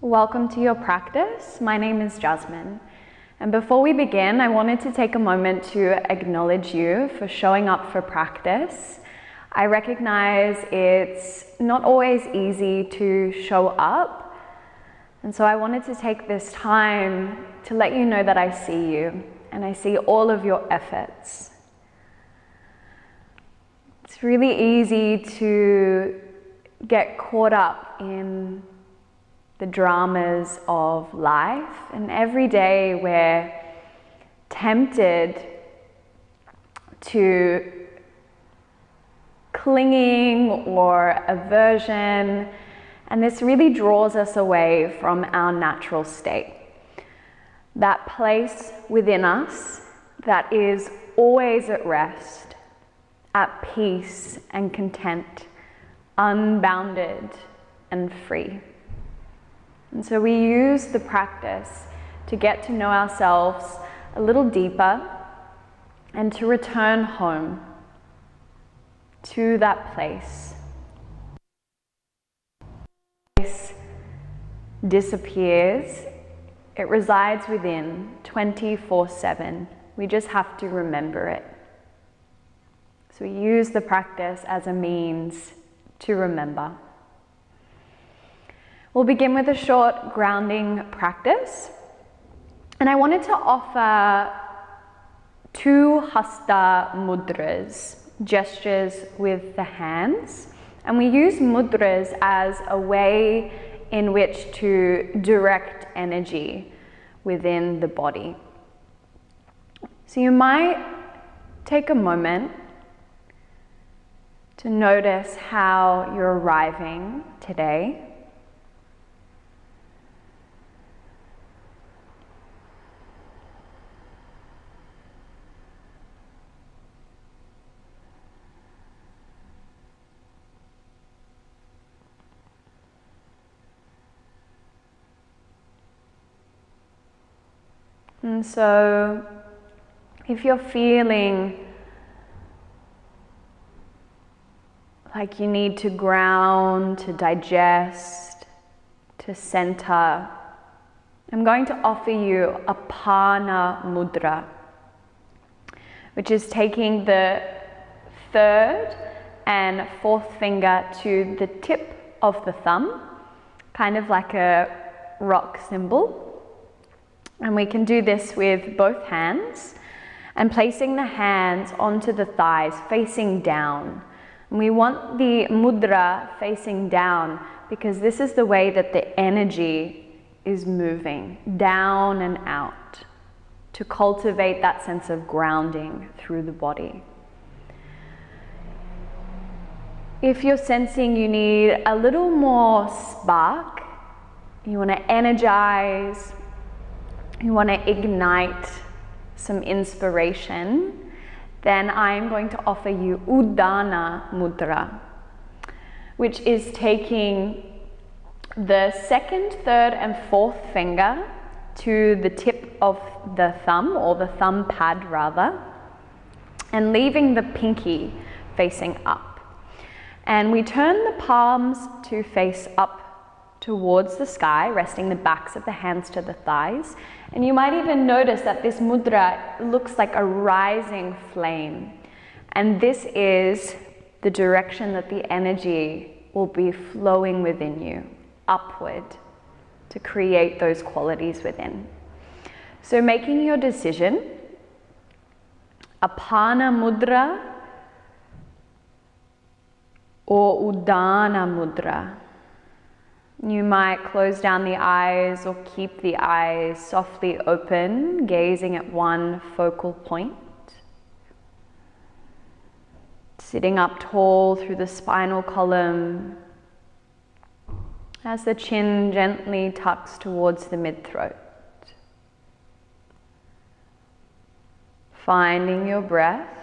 Welcome to your practice. My name is Jasmine. And before we begin, I wanted to take a moment to acknowledge you for showing up for practice. I recognize it's not always easy to show up. And so I wanted to take this time to let you know that I see you and I see all of your efforts. It's really easy to get caught up in the dramas of life, and every day we're tempted to clinging or aversion, and this really draws us away from our natural state. That place within us that is always at rest, at peace and content, unbounded and free. And so we use the practice to get to know ourselves a little deeper and to return home to that place. Place disappears. It resides within 24/7. We just have to remember it. So we use the practice as a means to remember. We'll begin with a short grounding practice. And I wanted to offer 2 Hatha mudras, gestures with the hands. And we use mudras as a way in which to direct energy within the body. So you might take a moment to notice how you're arriving today. And so, if you're feeling like you need to ground, to digest, to center, I'm going to offer you a Apana mudra, which is taking the 3rd and 4th finger to the tip of the thumb, kind of like a rock symbol. And we can do this with both hands and placing the hands onto the thighs facing down. And we want the mudra facing down because this is the way that the energy is moving down and out to cultivate that sense of grounding through the body. If you're sensing you need a little more spark, you want to energize, you want to ignite some inspiration, then I'm going to offer you Udana mudra, which is taking the 2nd, 3rd, and 4th finger to the tip of the thumb, or the thumb pad rather, and leaving the pinky facing up. And we turn the palms to face up towards the sky, resting the backs of the hands to the thighs. And you might even notice that this mudra looks like a rising flame. And this is the direction that the energy will be flowing within you, upward, to create those qualities within. So making your decision, Apana mudra or Udana mudra. You might close down the eyes or keep the eyes softly open, gazing at one focal point. Sitting up tall through the spinal column as the chin gently tucks towards the mid-throat. Finding your breath.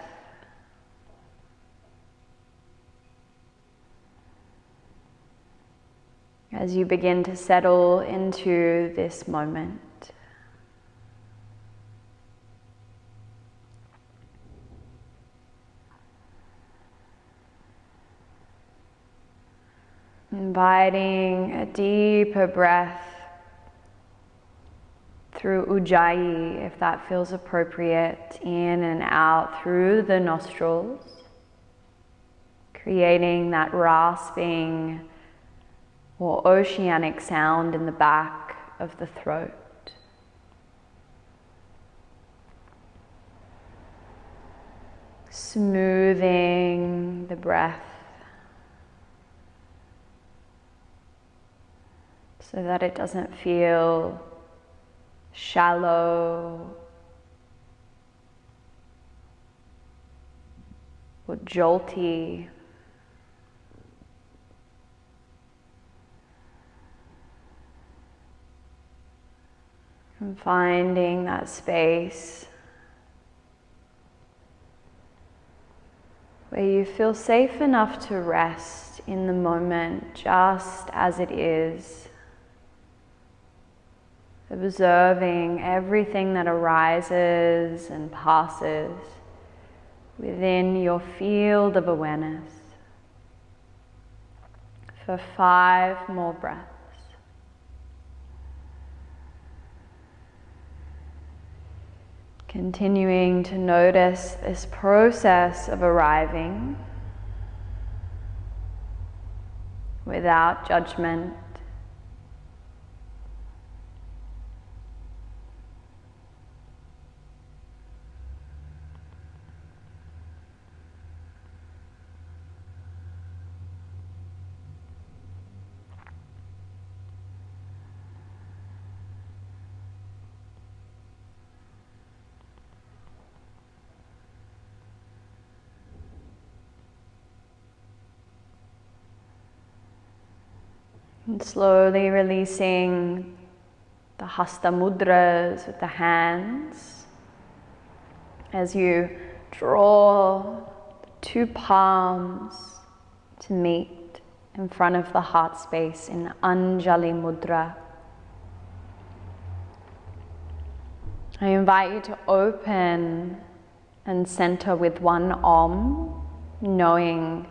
As you begin to settle into this moment. Inviting a deeper breath through Ujjayi, if that feels appropriate, in and out through the nostrils, creating that rasping or oceanic sound in the back of the throat. Smoothing the breath so that it doesn't feel shallow or jolty. And finding that space where you feel safe enough to rest in the moment just as it is, observing everything that arises and passes within your field of awareness for 5 more breaths. Continuing to notice this process of arriving without judgment. And slowly releasing the Hasta mudras with the hands as you draw the 2 palms to meet in front of the heart space in Anjali Mudra. I invite you to open and center with one Om, knowing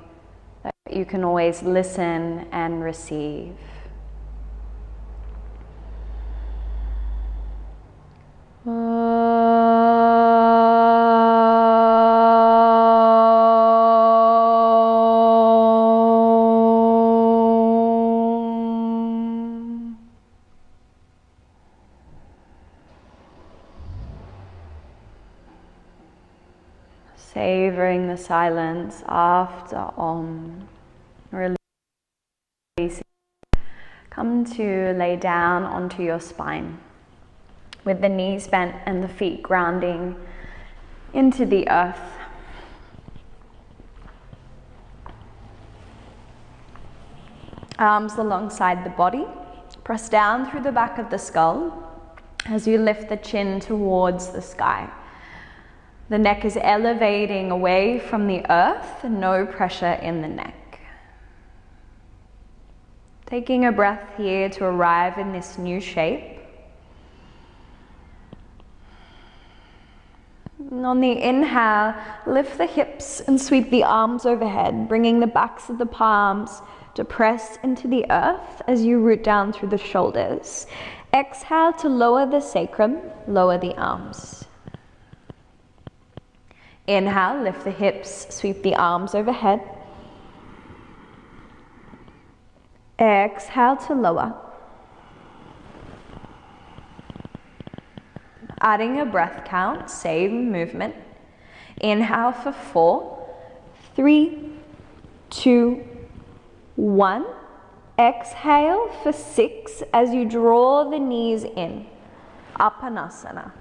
that you can always listen and receive. Savoring the silence after Om. Releasing. Come to lay down onto your spine with the knees bent and the feet grounding into the earth. Arms alongside the body. Press down through the back of the skull as you lift the chin towards the sky. The neck is elevating away from the earth, no pressure in the neck. Taking a breath here to arrive in this new shape. And on the inhale, lift the hips and sweep the arms overhead, bringing the backs of the palms to press into the earth as you root down through the shoulders. Exhale to lower the sacrum, lower the arms. Inhale, lift the hips, sweep the arms overhead. Exhale to lower. Adding a breath count, same movement. Inhale for 4, 3, 2, 1. Exhale for 6 as you draw the knees in. Apanasana.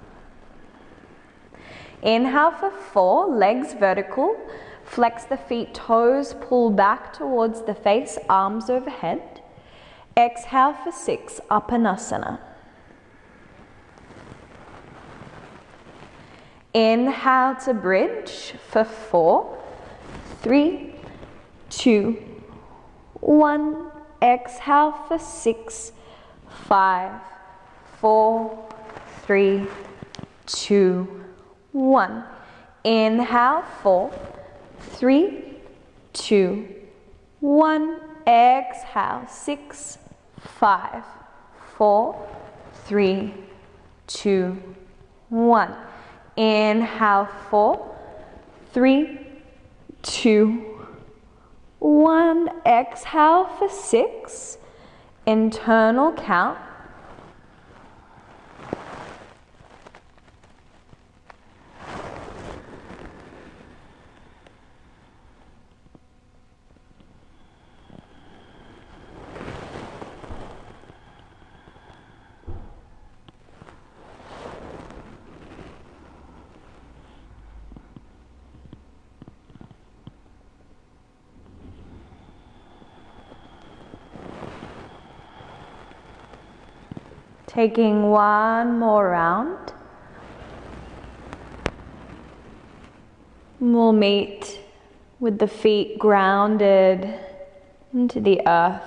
Inhale for 4, legs vertical. Flex the feet, toes pull back towards the face, arms overhead. Exhale for 6, Apanasana. Inhale to bridge for 4, 3, 2, 1. Exhale for 6, 5, 4, 3, 2, 1. Inhale, 4, 3, 2, 1. Exhale, 6, 5, 4, 3, 2, 1. Inhale, 4, 3, 2, 1. Exhale for 6. Internal count. Taking one more round. We'll meet with the feet grounded into the earth.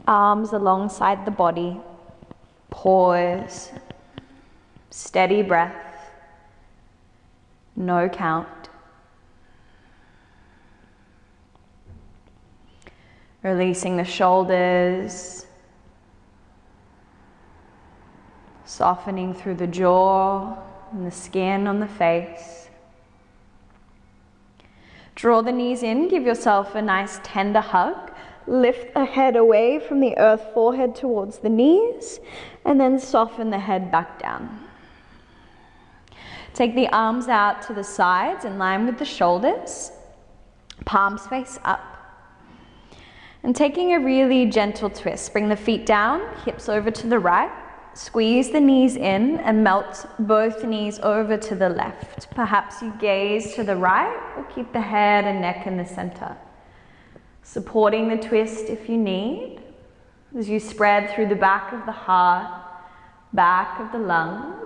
Arms alongside the body. Pause. Steady breath. No count. Releasing the shoulders. Softening through the jaw and the skin on the face. Draw the knees in. Give yourself a nice tender hug. Lift the head away from the earth, forehead towards the knees, and then soften the head back down. Take the arms out to the sides in line with the shoulders, palms face up. And taking a really gentle twist, bring the feet down, hips over to the right, squeeze the knees in and melt both knees over to the left. Perhaps you gaze to the right or keep the head and neck in the center. Supporting the twist if you need, as you spread through the back of the heart, back of the lungs.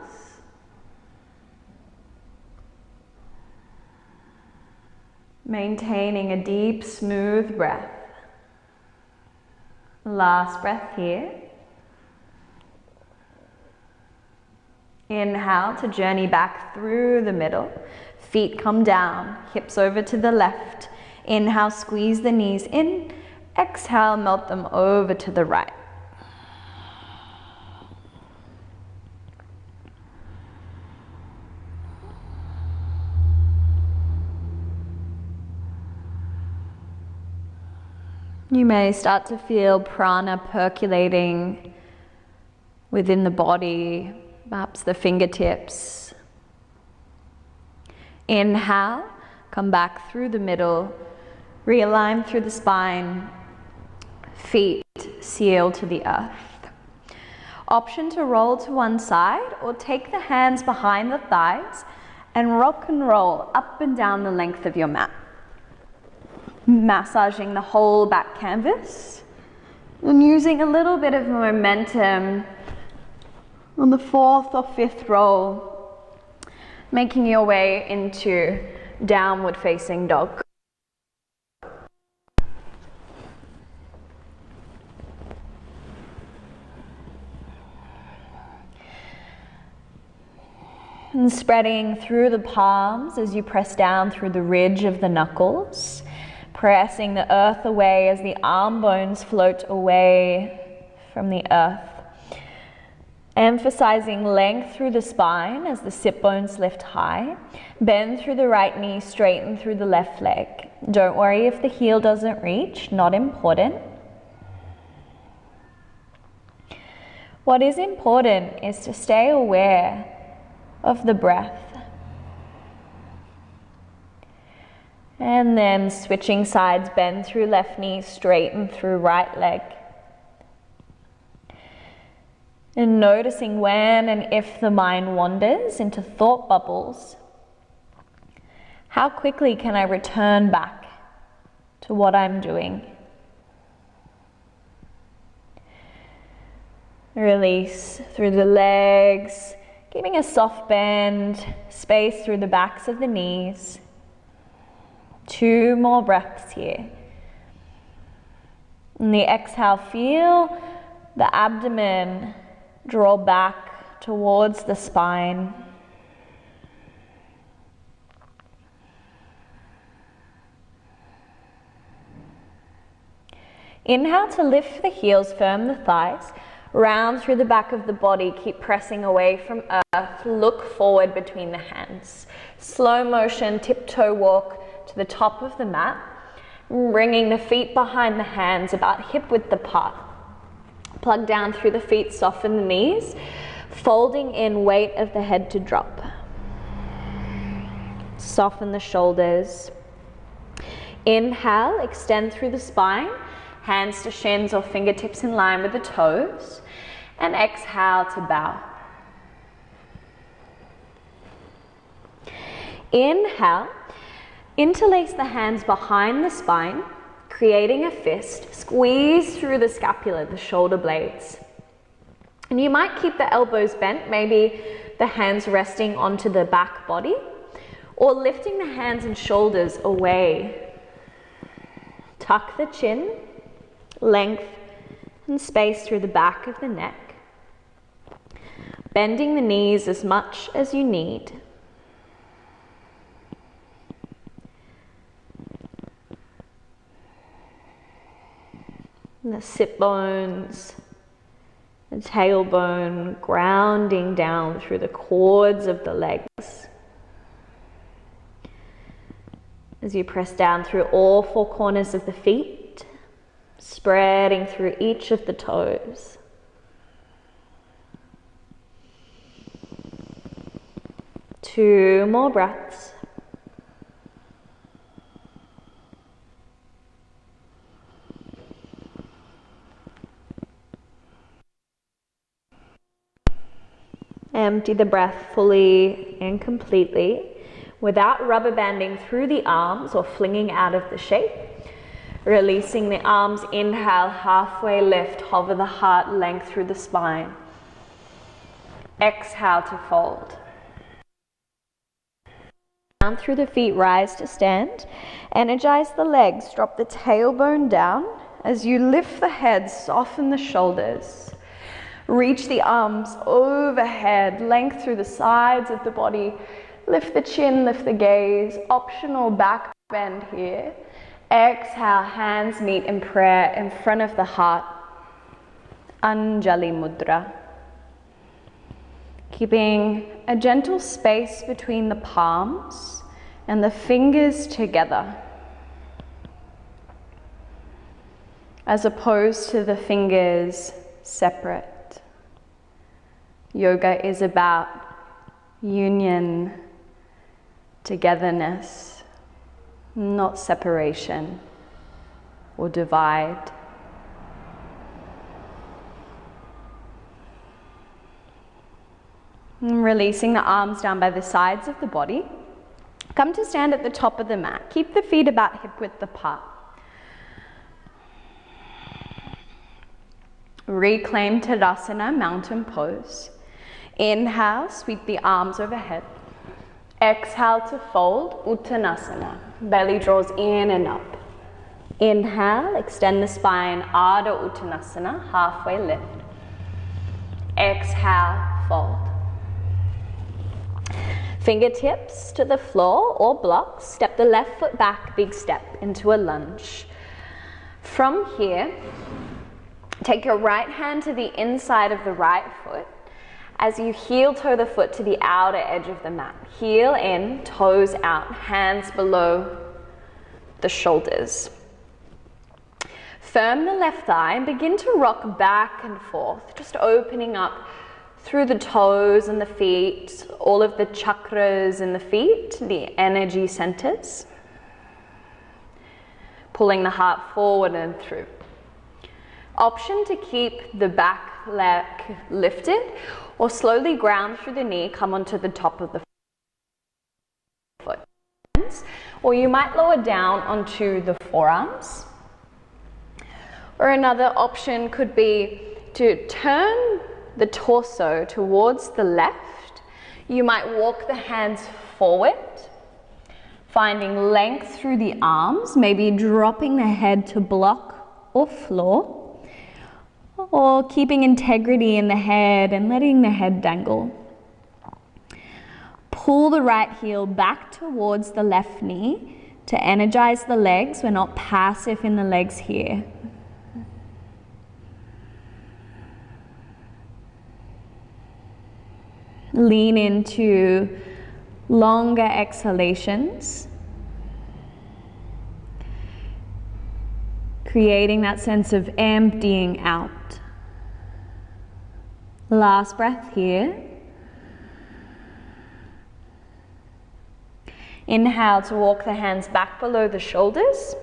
Maintaining a deep, smooth breath. Last breath here. Inhale to journey back through the middle. Feet come down, hips over to the left. Inhale, squeeze the knees in. Exhale, melt them over to the right. You may start to feel prana percolating within the body, perhaps the fingertips. Inhale, come back through the middle, realign through the spine, feet seal to the earth. Option to roll to one side or take the hands behind the thighs and rock and roll up and down the length of your mat. Massaging the whole back canvas and using a little bit of momentum on the 4th or 5th roll, making your way into downward facing dog. And spreading through the palms as you press down through the ridge of the knuckles. Pressing the earth away as the arm bones float away from the earth. Emphasizing length through the spine as the sit bones lift high. Bend through the right knee, straighten through the left leg. Don't worry if the heel doesn't reach, not important. What is important is to stay aware of the breath. And then switching sides, bend through left knee, straighten through right leg. And noticing when and if the mind wanders into thought bubbles, how quickly can I return back to what I'm doing? Release through the legs, giving a soft bend, space through the backs of the knees. 2 more breaths here. On the exhale, feel the abdomen draw back towards the spine. Inhale to lift the heels, firm the thighs, round through the back of the body, keep pressing away from earth, look forward between the hands. Slow motion, tiptoe walk to the top of the mat, bringing the feet behind the hands about hip width apart. Plug down through the feet, soften the knees, folding in weight of the head to drop. Soften the shoulders. Inhale, extend through the spine, hands to shins or fingertips in line with the toes, and exhale to bow. Inhale, interlace the hands behind the spine, creating a fist, squeeze through the scapula, the shoulder blades. And you might keep the elbows bent, maybe the hands resting onto the back body, or lifting the hands and shoulders away. Tuck the chin, length and space through the back of the neck. Bending the knees as much as you need. And the sit bones, the tailbone grounding down through the cords of the legs. As you press down through all four corners of the feet, spreading through each of the toes. Two more breaths. Empty the breath fully and completely without rubber banding through the arms or flinging out of the shape. Releasing the arms, inhale, halfway lift, hover the heart length through the spine. Exhale to fold. Down through the feet, rise to stand. Energize the legs, drop the tailbone down. As you lift the head, soften the shoulders. Reach the arms overhead, length through the sides of the body. Lift the chin, lift the gaze. Optional back bend here. Exhale, hands meet in prayer in front of the heart. Anjali Mudra. Keeping a gentle space between the palms and the fingers together, as opposed to the fingers separate. Yoga is about union, togetherness, not separation or divide. And releasing the arms down by the sides of the body. Come to stand at the top of the mat. Keep the feet about hip width apart. Reclaim Tadasana, mountain pose. Inhale, sweep the arms overhead. Exhale to fold, Uttanasana. Belly draws in and up. Inhale, extend the spine, Ardha Uttanasana, halfway lift. Exhale, fold. Fingertips to the floor or blocks. Step the left foot back, big step into a lunge. From here, take your right hand to the inside of the right foot as you heel toe the foot to the outer edge of the mat. Heel in, toes out, hands below the shoulders. Firm the left thigh and begin to rock back and forth, just opening up through the toes and the feet, all of the chakras in the feet, the energy centers. Pulling the heart forward and through. Option to keep the back leg lifted or slowly ground through the knee, come onto the top of the foot. Or you might lower down onto the forearms. Or another option could be to turn the torso towards the left. You might walk the hands forward, finding length through the arms, maybe dropping the head to block or floor, or keeping integrity in the head and letting the head dangle. Pull the right heel back towards the left knee to energize the legs. We're not passive in the legs here. Lean into longer exhalations, creating that sense of emptying out. Last breath here. Inhale to walk the hands back below the shoulders.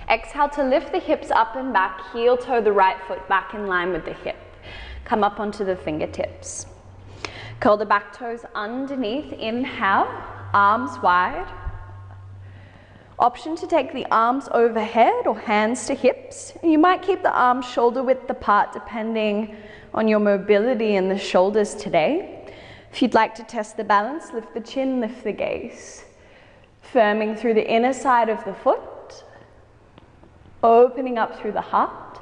Exhale to lift the hips up and back, heel toe the right foot back in line with the hip. Come up onto the fingertips. Curl the back toes underneath. Inhale, arms wide. Option to take the arms overhead or hands to hips. You might keep the arms shoulder width apart depending on your mobility in the shoulders today. If you'd like to test the balance, lift the chin, lift the gaze. Firming through the inner side of the foot, opening up through the heart.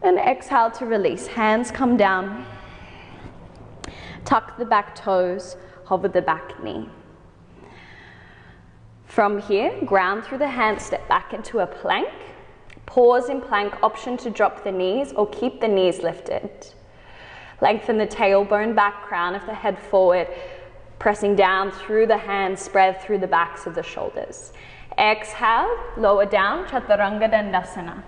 And exhale to release. Hands come down. Tuck the back toes, hover the back knee. From here, ground through the hands, step back into a plank. Pause in plank, option to drop the knees or keep the knees lifted. Lengthen the tailbone back, crown of the head forward, pressing down through the hands, spread through the backs of the shoulders. Exhale, lower down, Chaturanga Dandasana.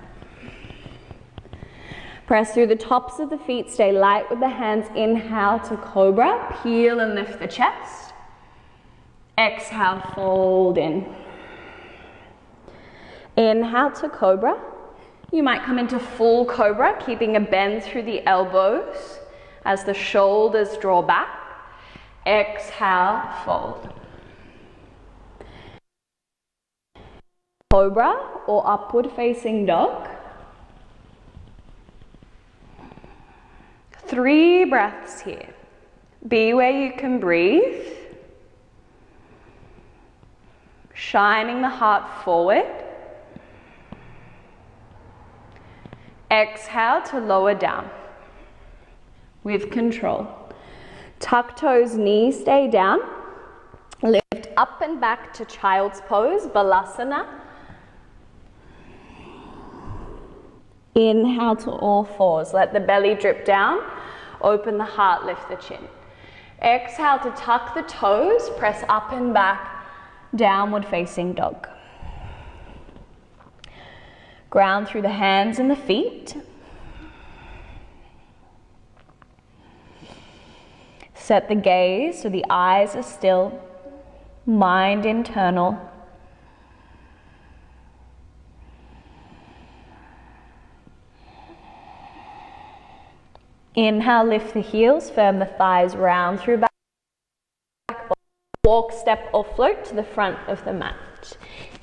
Press through the tops of the feet, stay light with the hands. Inhale to Cobra, peel and lift the chest. Exhale, fold in. Inhale to Cobra. You might come into full Cobra, keeping a bend through the elbows as the shoulders draw back. Exhale, fold. Cobra or upward facing dog. 3 breaths here. Be where you can breathe. Shining the heart forward. Exhale to lower down with control. Tuck toes, knees stay down. Lift up and back to child's pose, Balasana. Inhale to all fours. Let the belly drip down. Open the heart, lift the chin. Exhale to tuck the toes, press up and back, downward facing dog. Ground through the hands and the feet. Set the gaze so the eyes are still, mind internal. Inhale, lift the heels, firm the thighs, round through back. Walk, step or float to the front of the mat.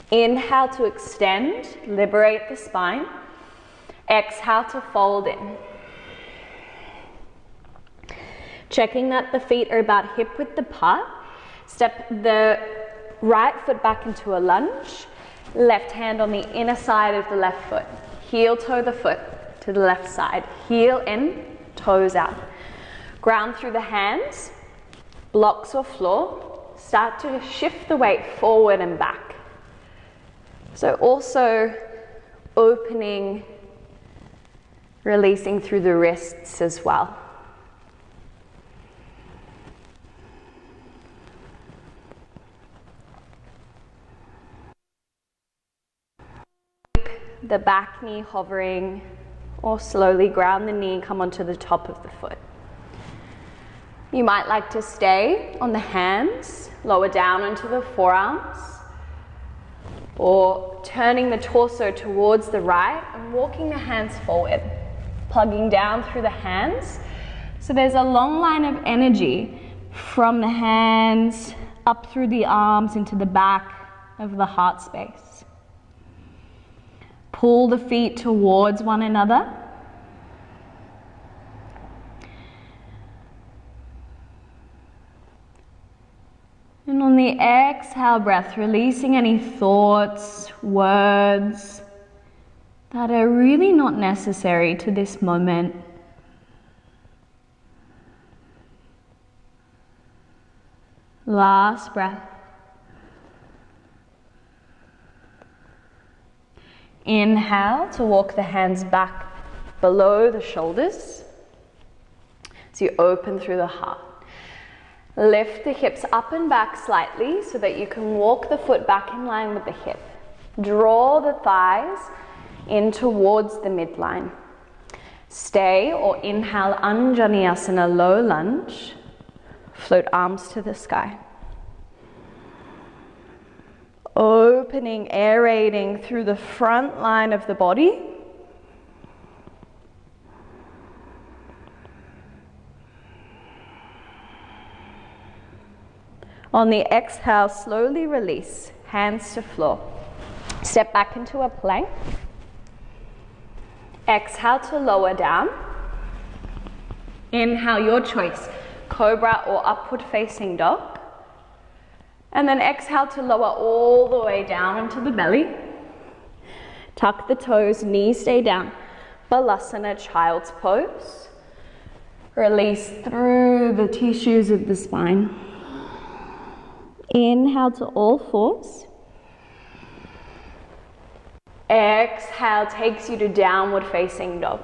Inhale to extend, liberate the spine. Exhale to fold in. Checking that the feet are about hip width apart. Step the right foot back into a lunge. Left hand on the inner side of the left foot. Heel toe the foot to the left side. Heel in, toes out. Ground through the hands, blocks or floor. Start to shift the weight forward and back. So also opening, releasing through the wrists as well. The back knee hovering, or slowly ground the knee, come onto the top of the foot. You might like to stay on the hands, lower down onto the forearms, or turning the torso towards the right and walking the hands forward, plugging down through the hands. So there's a long line of energy from the hands up through the arms into the back of the heart space. Pull the feet towards one another. And on the exhale breath, releasing any thoughts, words that are really not necessary to this moment. Last breath. Inhale to walk the hands back below the shoulders. So you open through the heart. Lift the hips up and back slightly so that you can walk the foot back in line with the hip. Draw the thighs in towards the midline. Stay or inhale Anjaneyasana, low lunge. Float arms to the sky. Opening, aerating through the front line of the body. On the exhale, slowly release, hands to floor. Step back into a plank. Exhale to lower down. Inhale, your choice, cobra or upward facing dog. And then exhale to lower all the way down into the belly. Tuck the toes, knees stay down. Balasana, child's pose. Release through the tissues of the spine. Inhale to all fours. Exhale takes you to downward facing dog.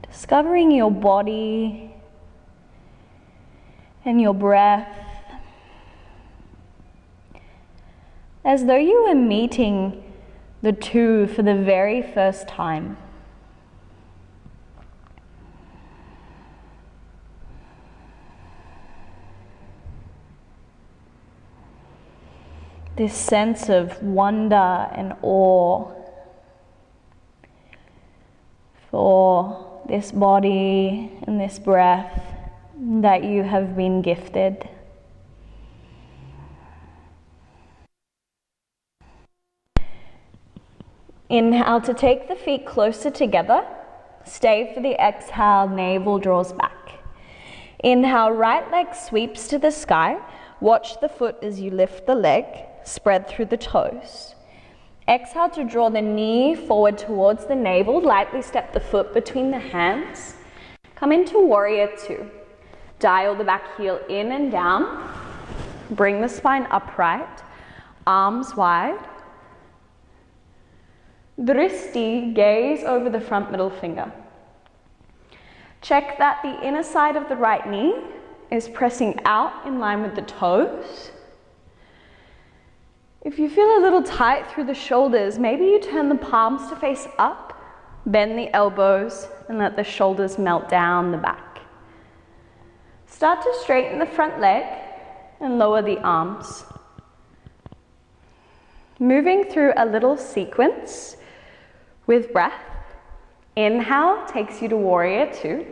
Discovering your body and your breath as though you were meeting the two for the very first time. This sense of wonder and awe for this body and this breath that you have been gifted. Inhale to take the feet closer together. Stay for the exhale, navel draws back. Inhale, right leg sweeps to the sky. Watch the foot as you lift the leg. Spread through the toes. Exhale to draw the knee forward towards the navel. Lightly step the foot between the hands. Come into warrior two. Dial the back heel in and down. Bring the spine upright. Arms wide. Dristi, gaze over the front middle finger. Check that the inner side of the right knee is pressing out in line with the toes. If you feel a little tight through the shoulders, maybe you turn the palms to face up, bend the elbows, and let the shoulders melt down the back. Start to straighten the front leg and lower the arms. Moving through a little sequence with breath. Inhale takes you to warrior two.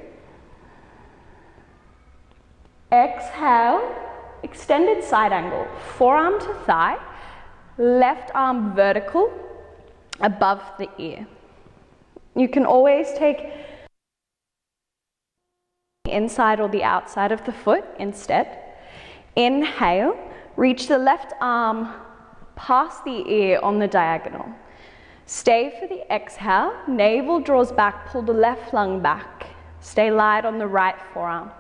Exhale, extended side angle, forearm to thigh. Left arm vertical above the ear. You can always take the inside or the outside of the foot instead. Inhale, reach the left arm past the ear on the diagonal. Stay for the exhale, navel draws back, pull the left lung back. Stay light on the right forearm.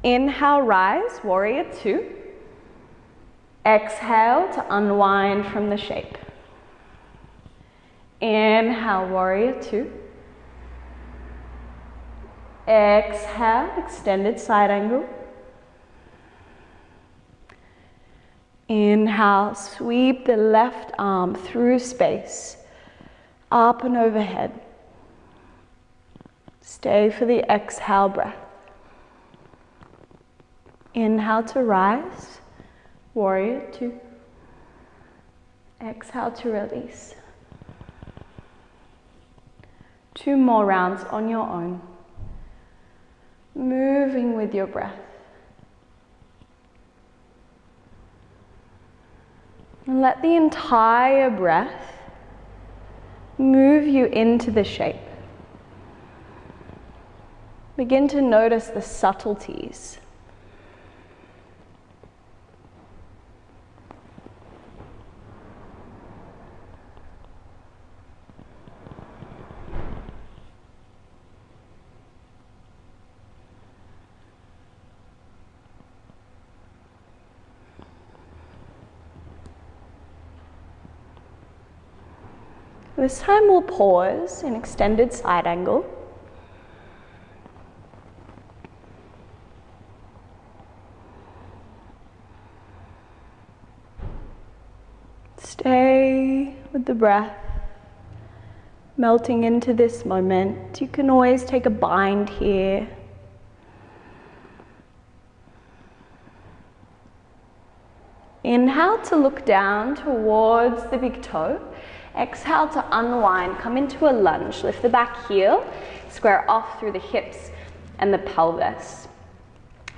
Inhale, rise, warrior two. Exhale to unwind from the shape. Inhale, warrior two. Exhale, extended side angle. Inhale, sweep the left arm through space, up and overhead. Stay for the exhale breath. Inhale to rise. Warrior two. Exhale to release. Two more rounds on your own. Moving with your breath. And let the entire breath move you into the shape. Begin to notice the subtleties. This time we'll pause in extended side angle. Stay with the breath, melting into this moment. You can always take a bind here. Inhale to look down towards the big toe. Exhale to unwind, come into a lunge. Lift the back heel, square off through the hips and the pelvis.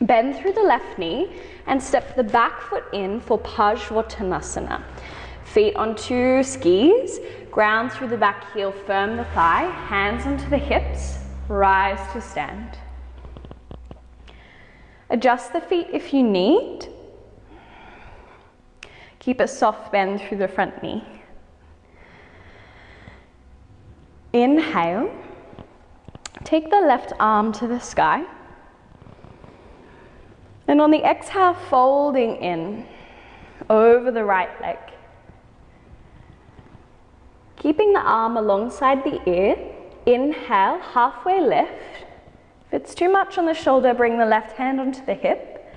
Bend through the left knee and step the back foot in for Parsvottanasana. Feet onto skis, ground through the back heel, firm the thigh, hands onto the hips, rise to stand. Adjust the feet if you need. Keep a soft bend through the front knee. Inhale, take the left arm to the sky. And on the exhale, folding in over the right leg. Keeping the arm alongside the ear, inhale, halfway lift. If it's too much on the shoulder, bring the left hand onto the hip.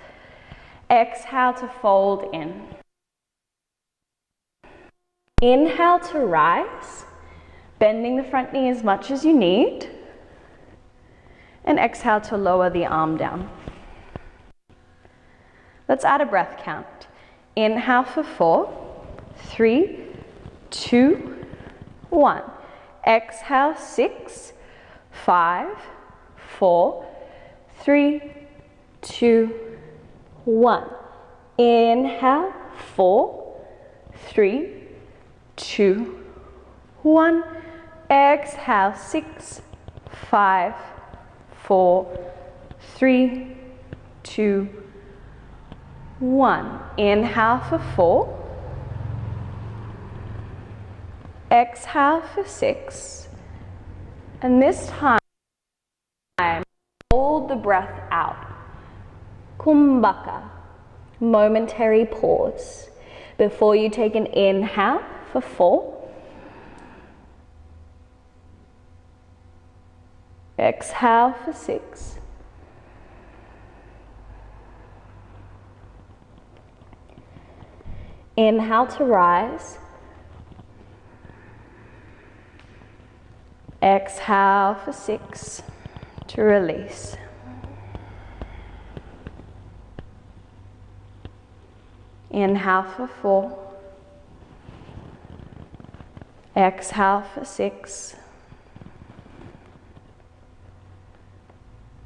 Exhale to fold in. Inhale to rise, bending the front knee as much as you need. And exhale to lower the arm down. Let's add a breath count. Inhale for 4, 3, 2, 1. Exhale, 6, 5, 4, 3, 2, 1. Inhale, 4, 3, 2, 1. Exhale, 6, 5, 4, 3, 2, 1. Inhale for 4. Exhale for 6. And this time, hold the breath out. Kumbhaka, momentary pause. Before you take an inhale for 4. Exhale for 6. Inhale to rise. Exhale for 6 to release. Inhale for 4. Exhale for 6.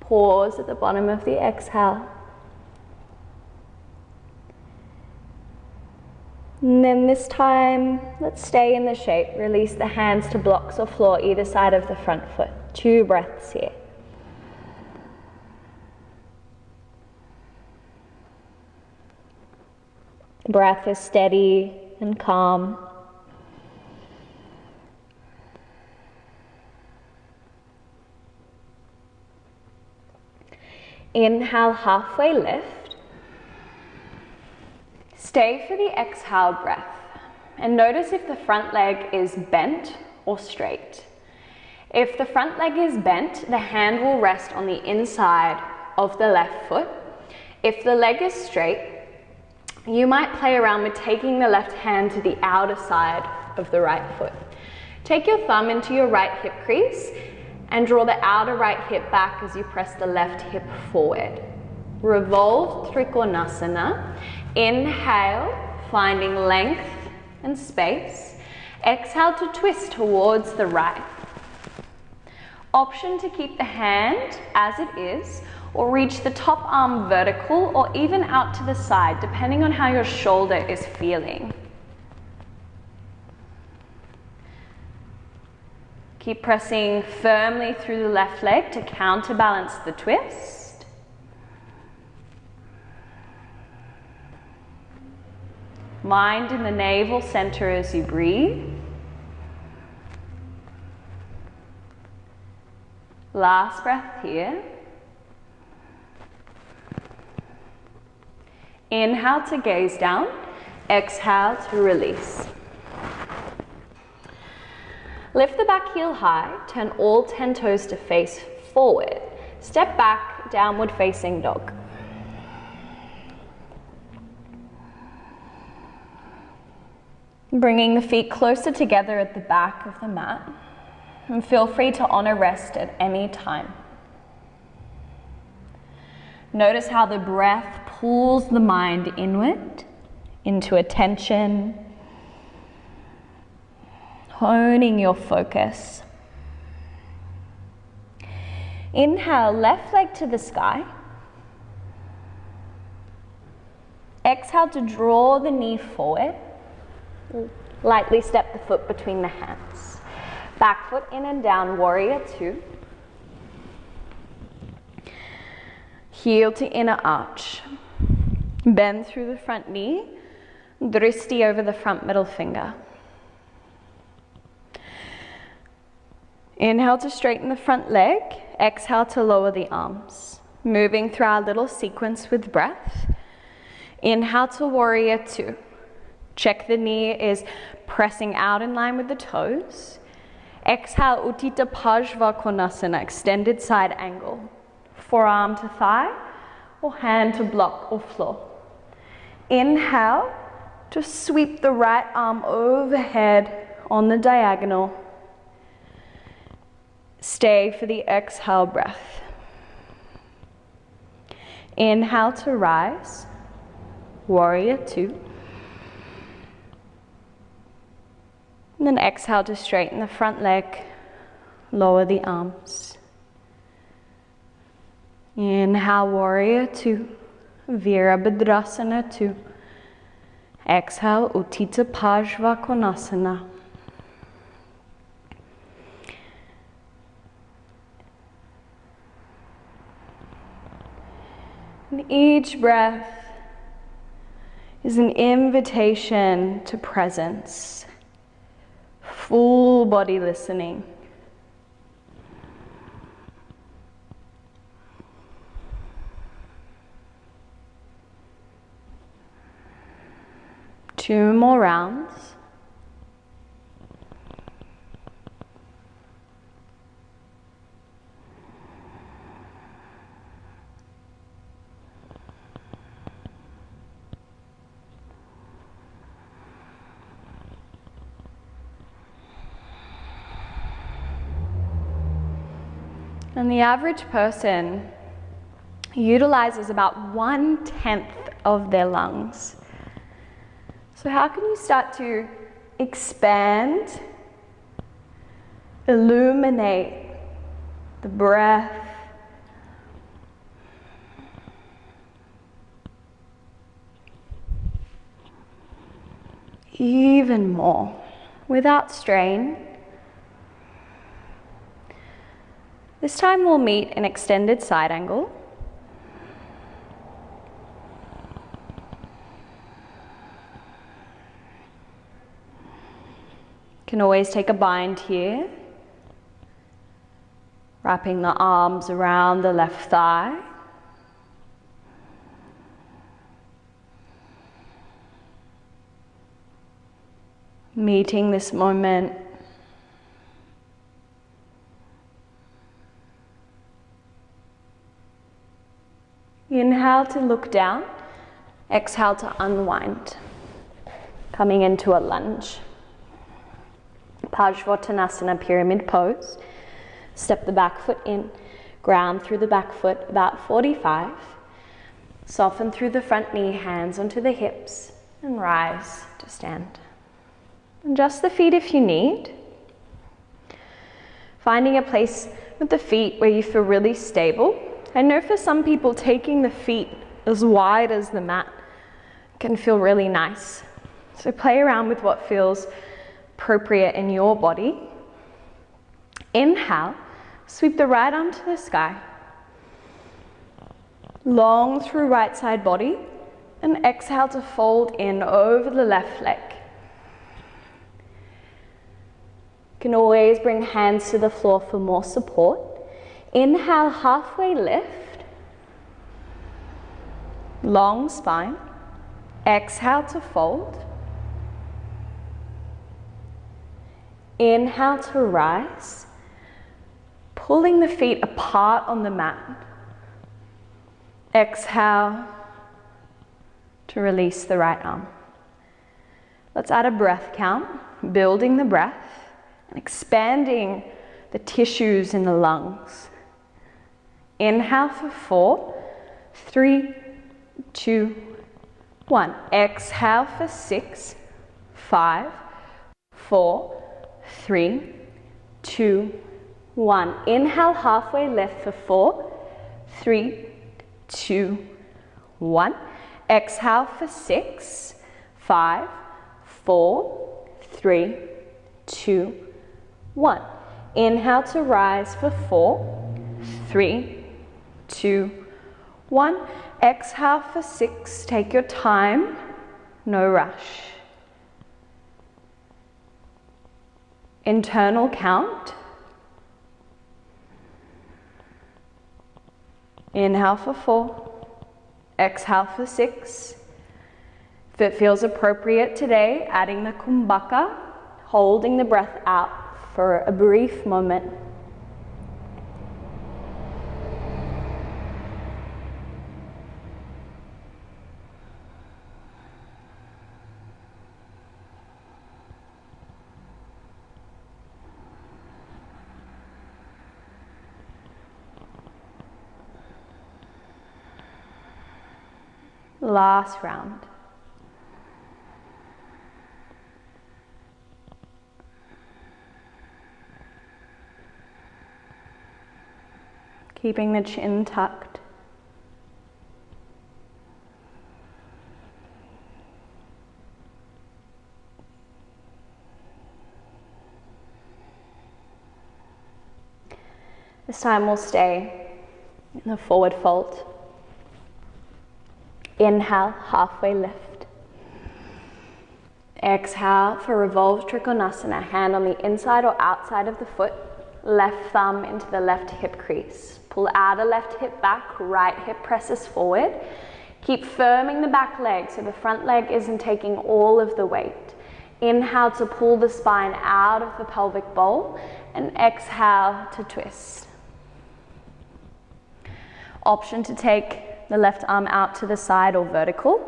Pause at the bottom of the exhale. And then this time, let's stay in the shape. Release the hands to blocks or floor either side of the front foot. 2 breaths here. Breath is steady and calm. Inhale, halfway lift. Stay for the exhale breath and notice if the front leg is bent or straight. If the front leg is bent, the hand will rest on the inside of the left foot. If the leg is straight, you might play around with taking the left hand to the outer side of the right foot. Take your thumb into your right hip crease and draw the outer right hip back as you press the left hip forward. Revolve Trikonasana. Inhale, finding length and space. Exhale to twist towards the right. Option to keep the hand as it is, or reach the top arm vertical or even out to the side, depending on how your shoulder is feeling. Keep pressing firmly through the left leg to counterbalance the twist. Mind in the navel center as you breathe. Last breath here. Inhale to gaze down. Exhale to release. Lift the back heel high, turn all 10 toes to face forward. Step back, downward facing dog. Bringing the feet closer together at the back of the mat, and feel free to honor rest at any time. Notice how the breath pulls the mind inward into attention, honing your focus. Inhale, left leg to the sky. Exhale to draw the knee forward. Lightly step the foot between the hands. Back foot in and down, warrior two. Heel to inner arch. Bend through the front knee. Dristi over the front middle finger. Inhale to straighten the front leg. Exhale to lower the arms. Moving through our little sequence with breath. Inhale to warrior two. Check the knee is pressing out in line with the toes. Exhale, Utthita Parsvakonasana, extended side angle. Forearm to thigh or hand to block or floor. Inhale to sweep the right arm overhead on the diagonal. Stay for the exhale breath. Inhale to rise, warrior two. And then exhale to straighten the front leg, lower the arms. Inhale, warrior two, Virabhadrasana two. Exhale, Utthita Parsvakonasana. And each breath is an invitation to presence, full body listening. Two more rounds. And the average person utilizes about 1/10 of their lungs. So how can you start to expand, illuminate the breath, even more without strain? This time we'll meet an extended side angle. Can always take a bind here, wrapping the arms around the left thigh. Meeting this moment. Inhale to look down, exhale to unwind, coming into a lunge. Parsvottanasana, pyramid pose. Step the back foot in, ground through the back foot about 45. Soften through the front knee, hands onto the hips, and rise to stand. Adjust the feet if you need. Finding a place with the feet where you feel really stable. I know for some people taking the feet as wide as the mat can feel really nice. So play around with what feels appropriate in your body. Inhale, sweep the right arm to the sky. Long through right side body, and exhale to fold in over the left leg. You can always bring hands to the floor for more support. Inhale, halfway lift. Long spine. Exhale to fold. Inhale to rise, pulling the feet apart on the mat. Exhale to release the right arm. Let's add a breath count, building the breath and expanding the tissues in the lungs. Inhale for 4, 3, 2, 1. Exhale for 6, 5, 4, 3, 2, 1. Inhale halfway lift for 4, 3, 2, 1. Exhale for 6, 5, 4, 3, 2, 1. Inhale to rise for 4, 3, 2, 1. Exhale for 6. Take your time, no rush. Internal count. Inhale for 4. Exhale for 6. If it feels appropriate today, adding the kumbhaka, holding the breath out for a brief moment. Last round. Keeping the chin tucked. This time we'll stay in the forward fold. Inhale, halfway lift. Exhale for revolved trikonasana, hand on the inside or outside of the foot, left thumb into the left hip crease. Pull outer left hip back, right hip presses forward. Keep firming the back leg so the front leg isn't taking all of the weight. Inhale to pull the spine out of the pelvic bowl and exhale to twist. Option to take the left arm out to the side or vertical.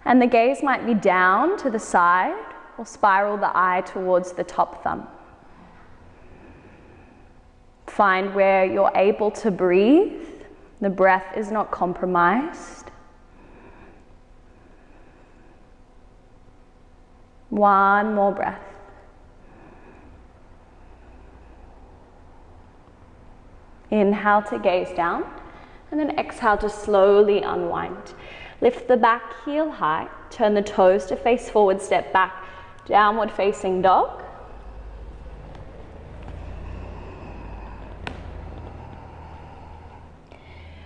And the gaze might be down to the side or spiral the eye towards the top thumb. Find where you're able to breathe. The breath is not compromised. One more breath. Inhale to gaze down, and then exhale to slowly unwind. Lift the back heel high, turn the toes to face forward, step back, downward facing dog.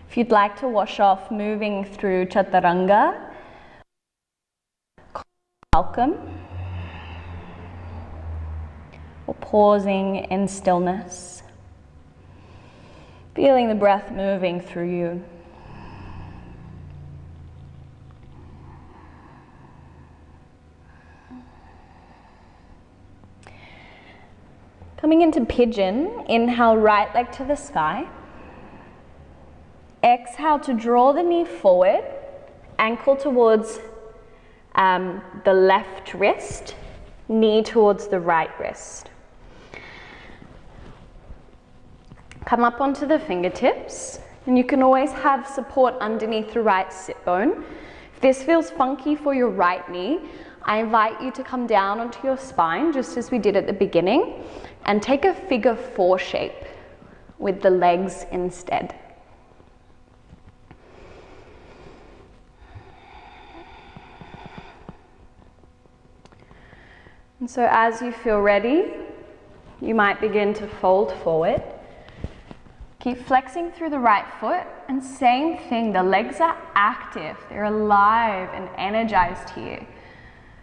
If you'd like to wash off moving through chaturanga, welcome. Or pausing in stillness. Feeling the breath moving through you. Coming into pigeon, inhale right leg to the sky. Exhale to draw the knee forward, ankle towards the left wrist, knee towards the right wrist. Come up onto the fingertips, and you can always have support underneath the right sit bone. If this feels funky for your right knee, I invite you to come down onto your spine, just as we did at the beginning, and take a figure 4 shape with the legs instead. And so as you feel ready, you might begin to fold forward. Keep flexing through the right foot, and same thing, the legs are active, they're alive and energized here.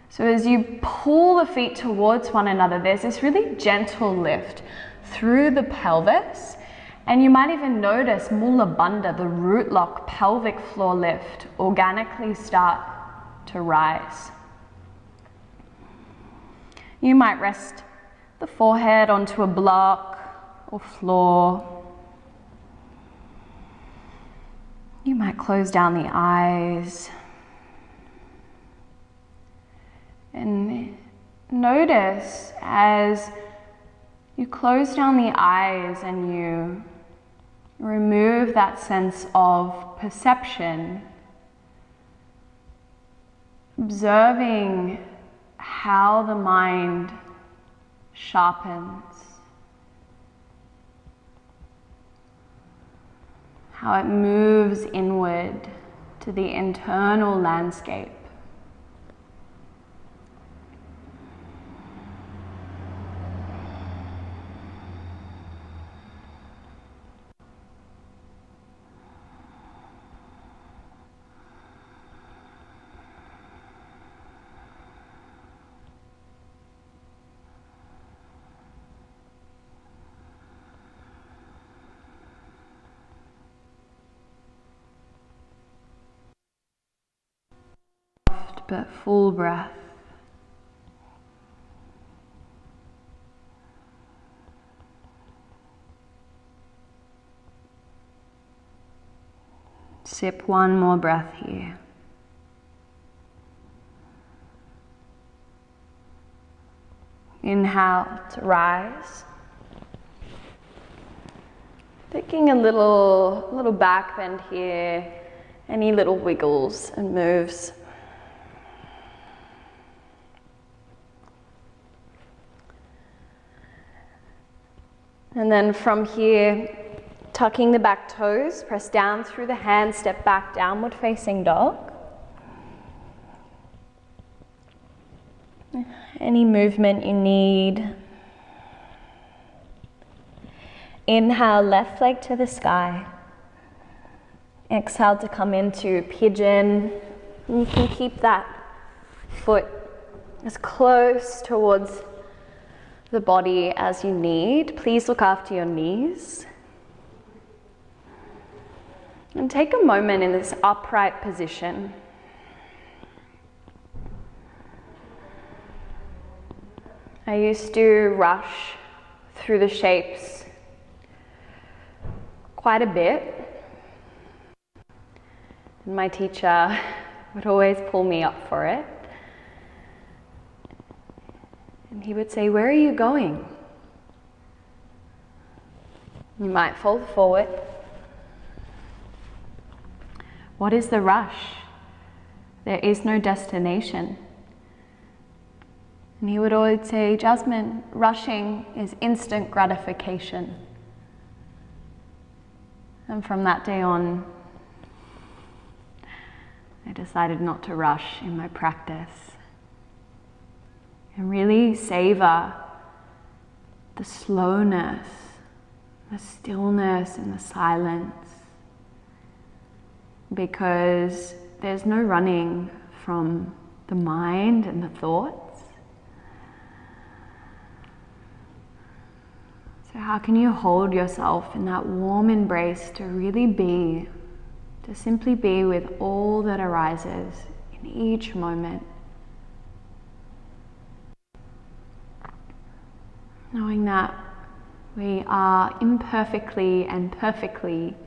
So as you pull the feet towards one another, there's this really gentle lift through the pelvis, and you might even notice Mula Bandha, the root lock pelvic floor lift, organically start to rise. You might rest the forehead onto a block or floor. You might close down the eyes and notice as you close down the eyes and you remove that sense of perception, observing how the mind sharpens, how it moves inward to the internal landscape. But full breath. Sip one more breath here. Inhale to rise. Taking a little back bend here, any little wiggles and moves. And then from here, tucking the back toes, press down through the hands, step back, downward facing dog. Any movement you need. Inhale, left leg to the sky. Exhale to come into pigeon. And you can keep that foot as close towards the body as you need. Please look after your knees. And take a moment in this upright position. I used to rush through the shapes quite a bit. And my teacher would always pull me up for it. And he would say, "Where are you going?" You might fall forward. What is the rush? There is no destination. And he would always say, "Jasmine, rushing is instant gratification." And from that day on, I decided not to rush in my practice. And really savor the slowness, the stillness and the silence. Because there's no running from the mind and the thoughts. So how can you hold yourself in that warm embrace to really be, to simply be with all that arises in each moment? Knowing that we are imperfectly and perfectly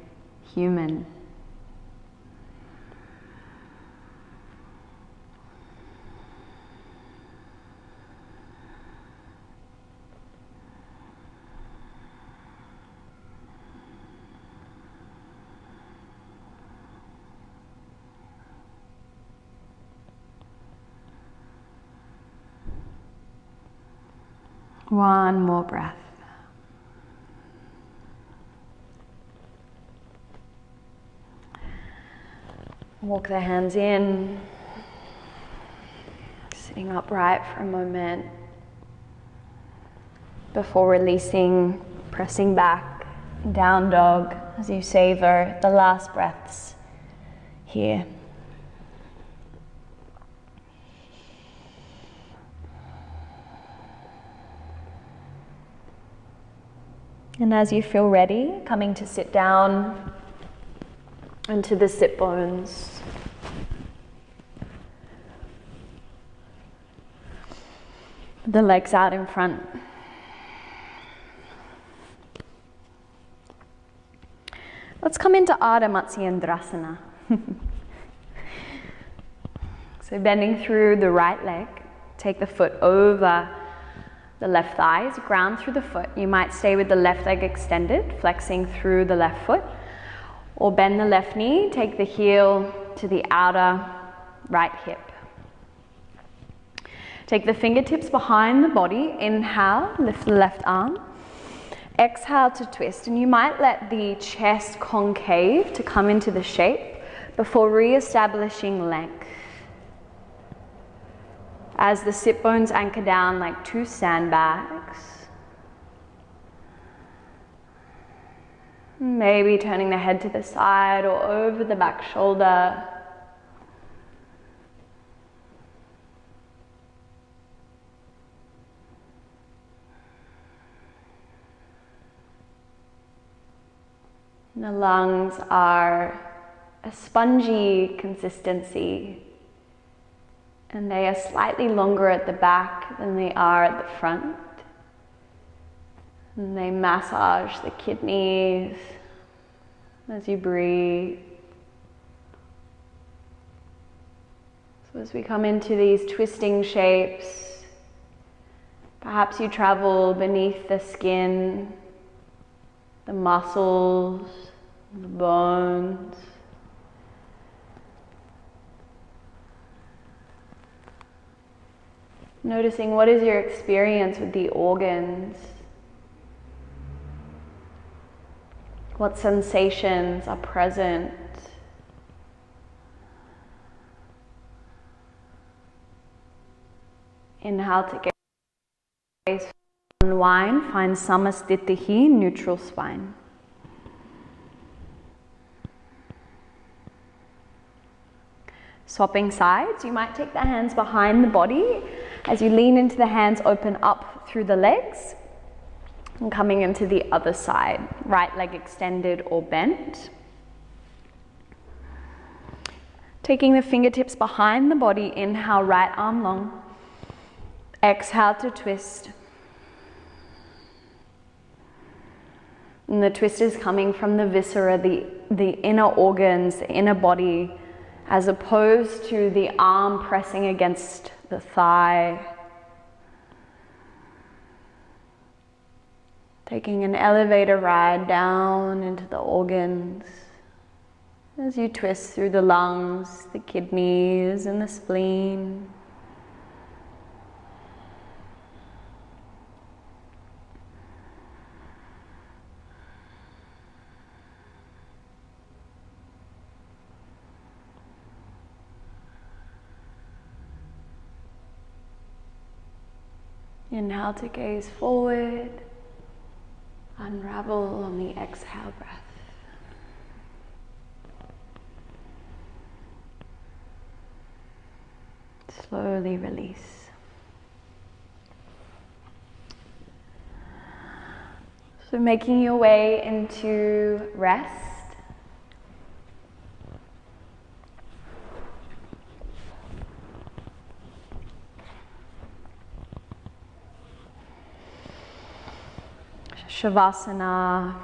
human. One more breath. Walk the hands in, sitting upright for a moment before releasing, pressing back, down dog as you savor the last breaths here. And as you feel ready, coming to sit down into the sit bones. The legs out in front, Let's come into Ardha Matsyendrasana. So bending through the right leg, take the foot over the left thighs, ground through the foot. You might stay with the left leg extended, flexing through the left foot, or bend the left knee, take the heel to the outer right hip. Take the fingertips behind the body, inhale, lift the left arm. Exhale to twist, and you might let the chest concave to come into the shape before re-establishing length. As the sit bones anchor down like two sandbags. Maybe turning the head to the side or over the back shoulder. The lungs are a spongy consistency, and they are slightly longer at the back than they are at the front. And they massage the kidneys as you breathe. So as we come into these twisting shapes, perhaps you travel beneath the skin, the muscles, the bones. Noticing what is your experience with the organs. What sensations are present? Inhale to gaze, unwind, find samasthitihi, neutral spine. Swapping sides, you might take the hands behind the body. As you lean into the hands, open up through the legs. And coming into the other side, right leg extended or bent. Taking the fingertips behind the body, inhale, right arm long. Exhale to twist. And the twist is coming from the viscera, the inner organs, the inner body, as opposed to the arm pressing against the thigh. Taking an elevator ride down into the organs as you twist through the lungs, the kidneys, and the spleen. Inhale to gaze forward. Unravel on the exhale breath. Slowly release. So making your way into rest. Shavasana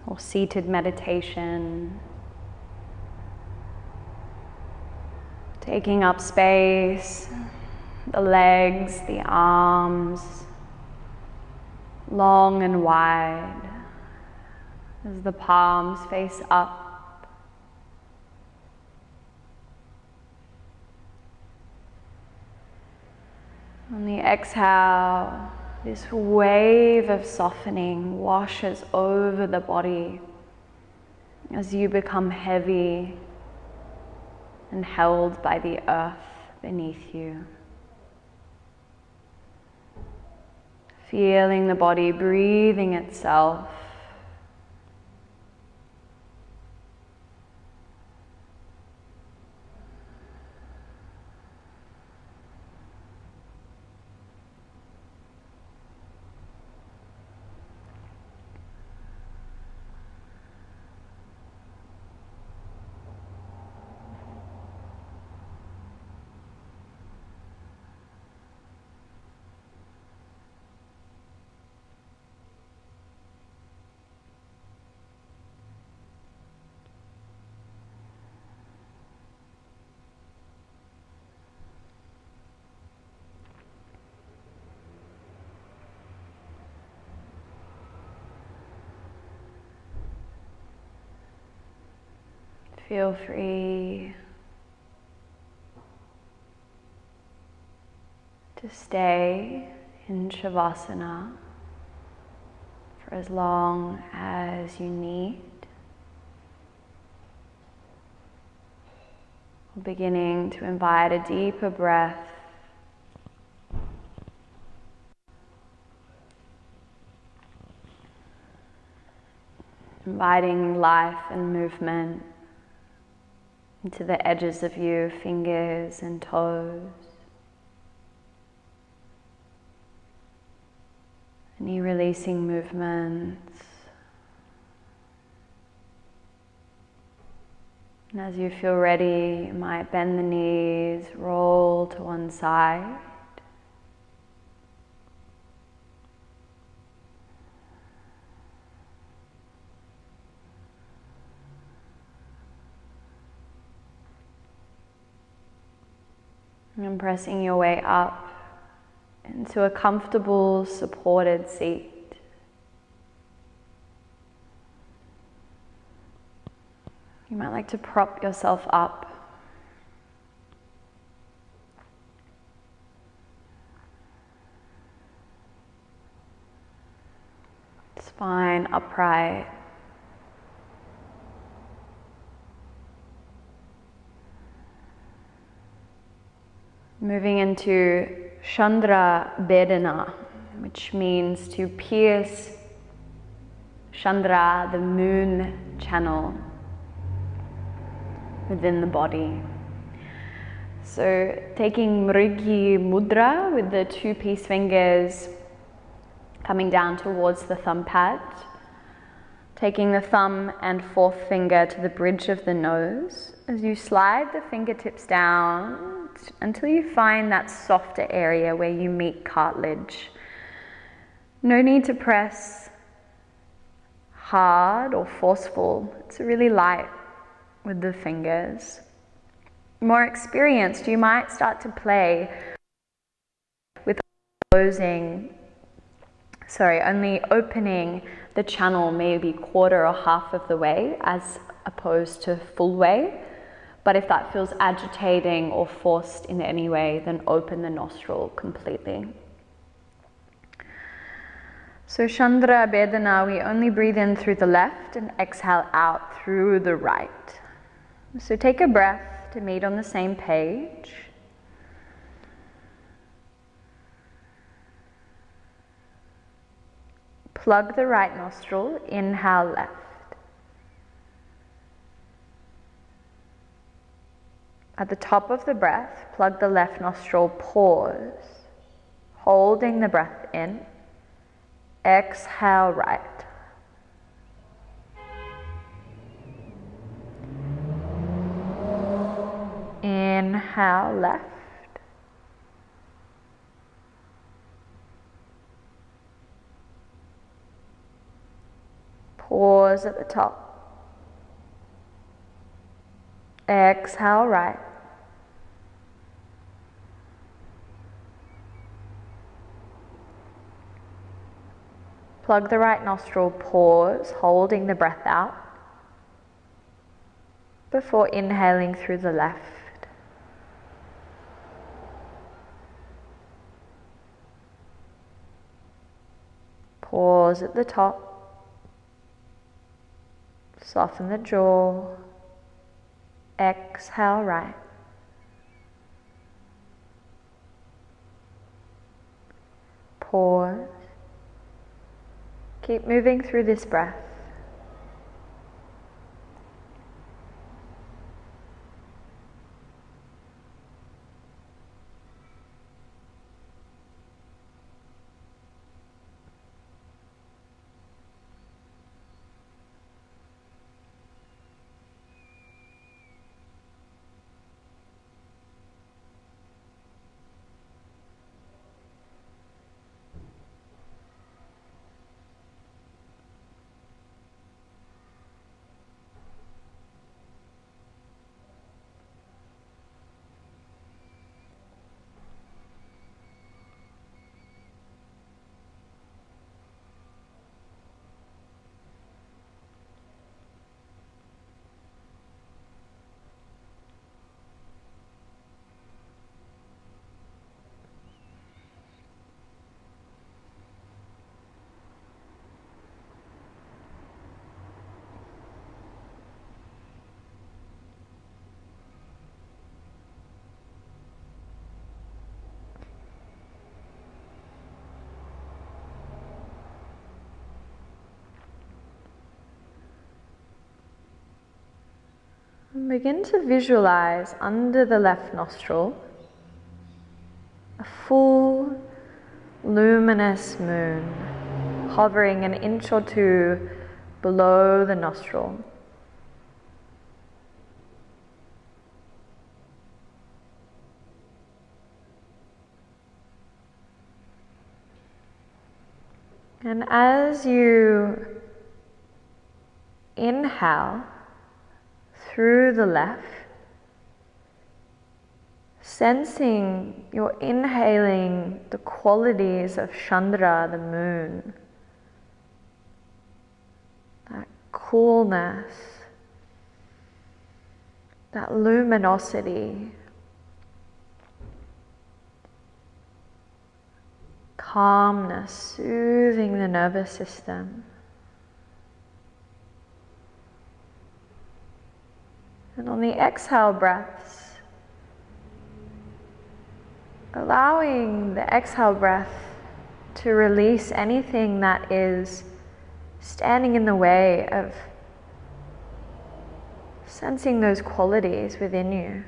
or seated meditation, taking up space, the legs, the arms, long and wide as the palms face up. On the exhale, this wave of softening washes over the body as you become heavy and held by the earth beneath you. Feeling the body breathing itself. Feel free to stay in Shavasana for as long as you need. Beginning to invite a deeper breath. Inviting life and movement into the edges of your fingers and toes. Any releasing movements. And as you feel ready, you might bend the knees, roll to one side. And pressing your way up into a comfortable, supported seat. You might like to prop yourself up. Spine upright. Moving into Chandra Bedana, which means to pierce Chandra, the moon channel within the body. So taking Mrigi Mudra with the 2 peace fingers coming down towards the thumb pad, taking the thumb and 4th finger to the bridge of the nose as you slide the fingertips down until you find that softer area where you meet cartilage. No need to press hard or forceful. It's really light with the fingers. More experienced, you might start to play with only opening the channel maybe quarter or half of the way as opposed to full way. But if that feels agitating or forced in any way, then open the nostril completely. So Chandra Bedana, we only breathe in through the left and exhale out through the right. So take a breath to meet on the same page. Plug the right nostril, inhale left. At the top of the breath, plug the left nostril, pause, holding the breath in. Exhale right. Inhale left. Pause at the top. Exhale right. Plug the right nostril, pause, holding the breath out before inhaling through the left. Pause at the top. Soften the jaw. Exhale right. Pause. Keep moving through this breath. And begin to visualize under the left nostril a full luminous moon hovering an inch or two below the nostril. And as you inhale through the left, sensing you're inhaling the qualities of Chandra, the moon, that coolness, that luminosity, calmness, soothing the nervous system. And on the exhale breaths, allowing the exhale breath to release anything that is standing in the way of sensing those qualities within you.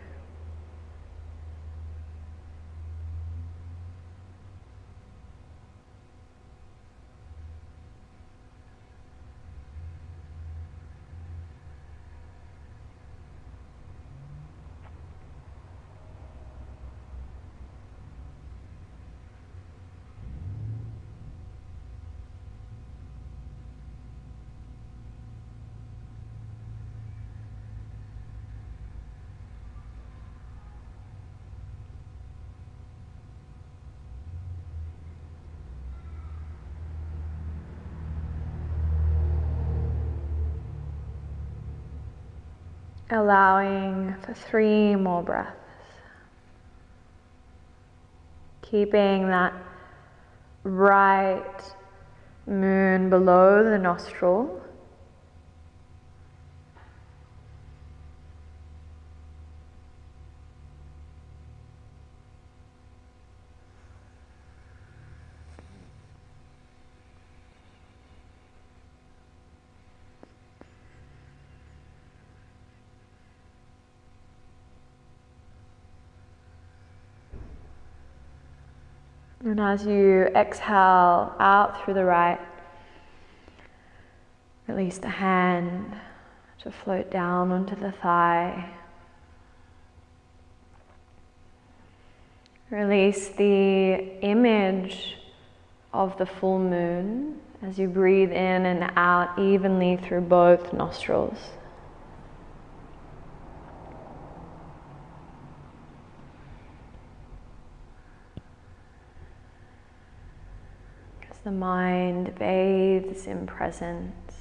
Allowing for 3 more breaths. Keeping that right moon below the nostril. And as you exhale out through the right, release the hand to float down onto the thigh. Release the image of the full moon as you breathe in and out evenly through both nostrils. The mind bathes in presence.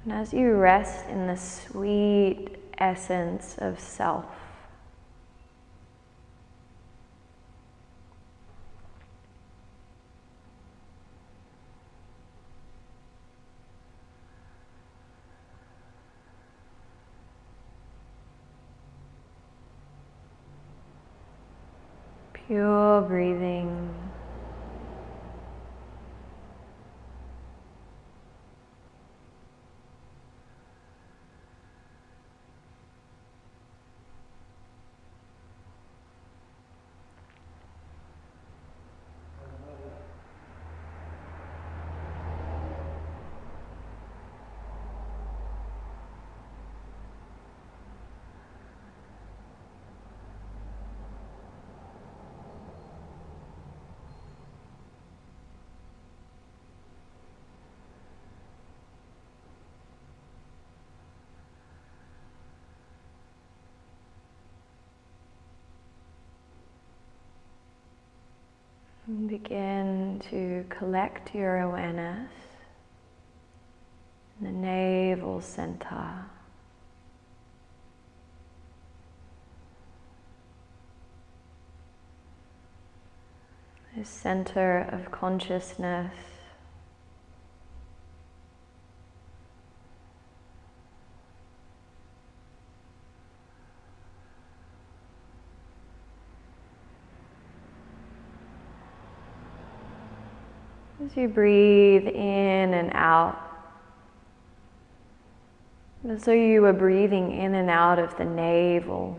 And as you rest in the sweet essence of self, pure breathing, and begin to collect your awareness in the navel center. This center of consciousness. As you breathe in and out, As though you were breathing in and out of the navel.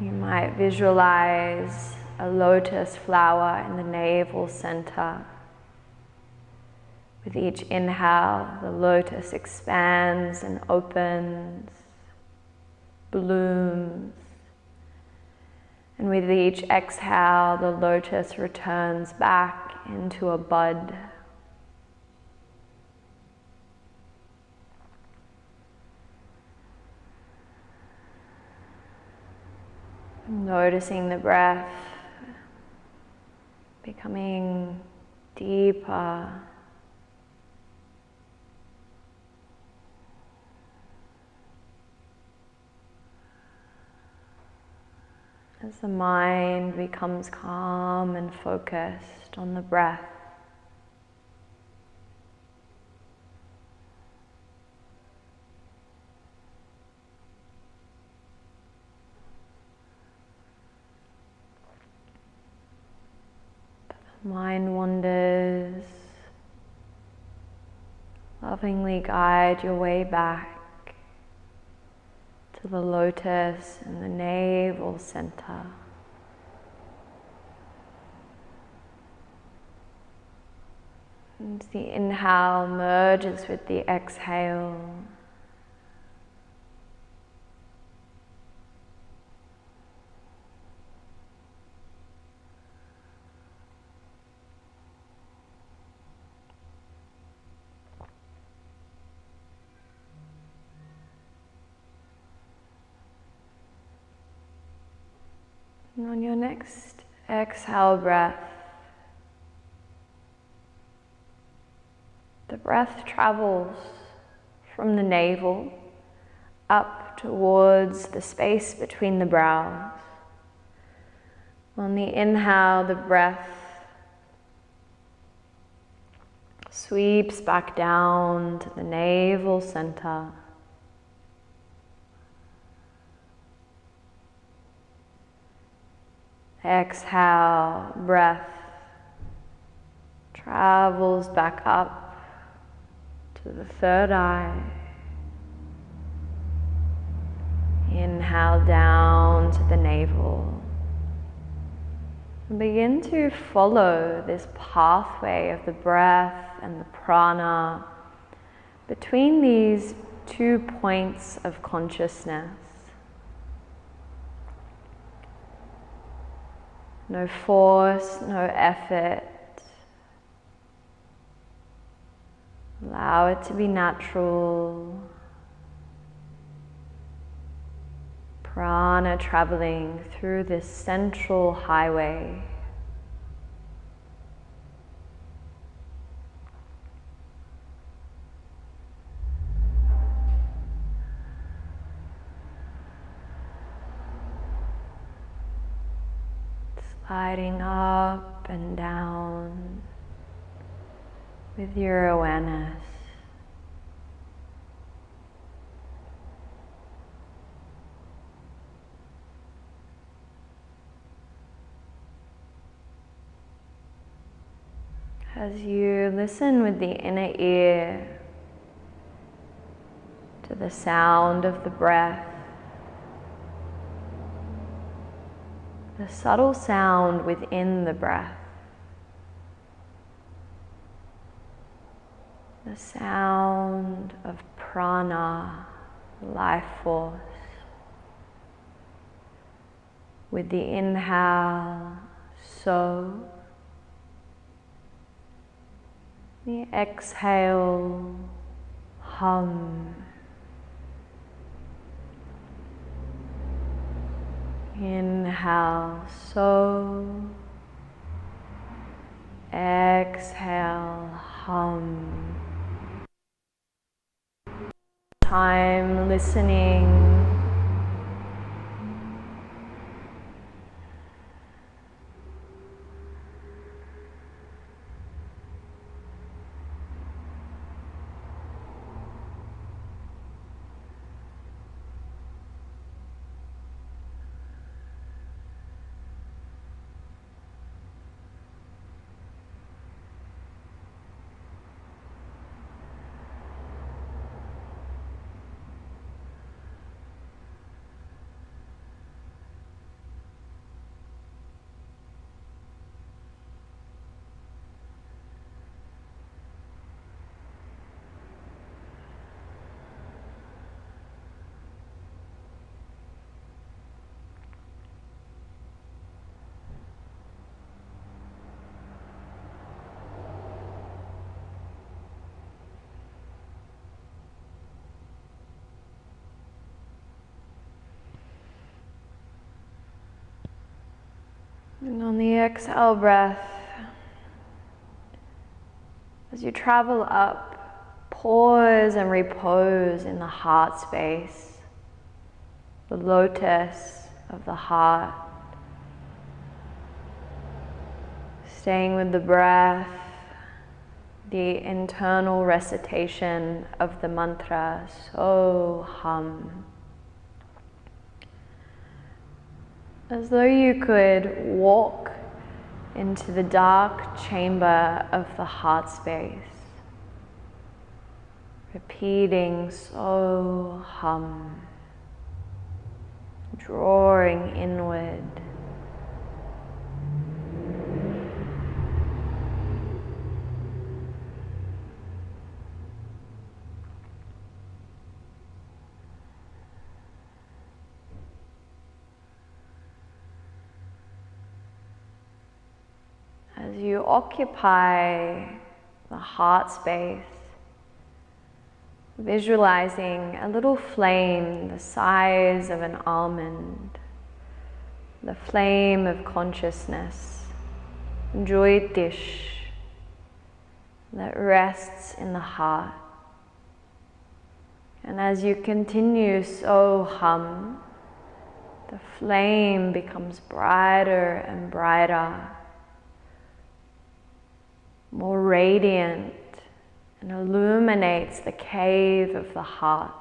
You might visualize a lotus flower in the navel center. With each inhale, the lotus expands and opens, blooms. And with each exhale, the lotus returns back into a bud. Noticing the breath becoming deeper. As the mind becomes calm and focused on the breath. Mind wanders. Lovingly guide your way back to the lotus in the navel center. And the inhale merges with the exhale. And on your next exhale breath, the breath travels from the navel up towards the space between the brows. On the inhale, the breath sweeps back down to the navel center. Exhale, breath travels back up to the third eye. Inhale down to the navel. And begin to follow this pathway of the breath and the prana between these 2 points of consciousness. No force, no effort. Allow it to be natural. Prana traveling through this central highway. Sliding up and down with your awareness. As you listen with the inner ear to the sound of the breath, the subtle sound within the breath, the sound of prana, life force. With the inhale, so. The exhale, hum. Inhale, so. Exhale, hum. Time listening. And on the exhale breath, as you travel up, pause and repose in the heart space, the lotus of the heart. Staying with the breath, the internal recitation of the mantra, So Hum. As though you could walk into the dark chamber of the heart space, repeating So Hum, drawing inward. As you occupy the heart space, visualizing a little flame the size of an almond, the flame of consciousness, Jyotish, that rests in the heart. And as you continue So Hum, the flame becomes brighter and brighter, more radiant, and illuminates the cave of the heart.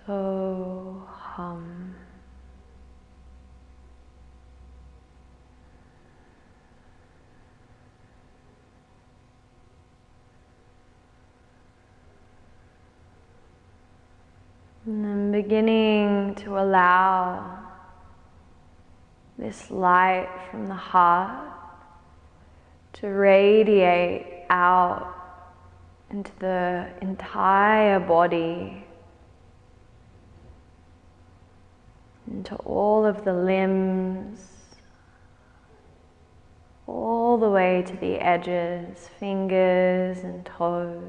So Hum. And then beginning to allow this light from the heart to radiate out into the entire body, into all of the limbs, all the way to the edges, fingers and toes,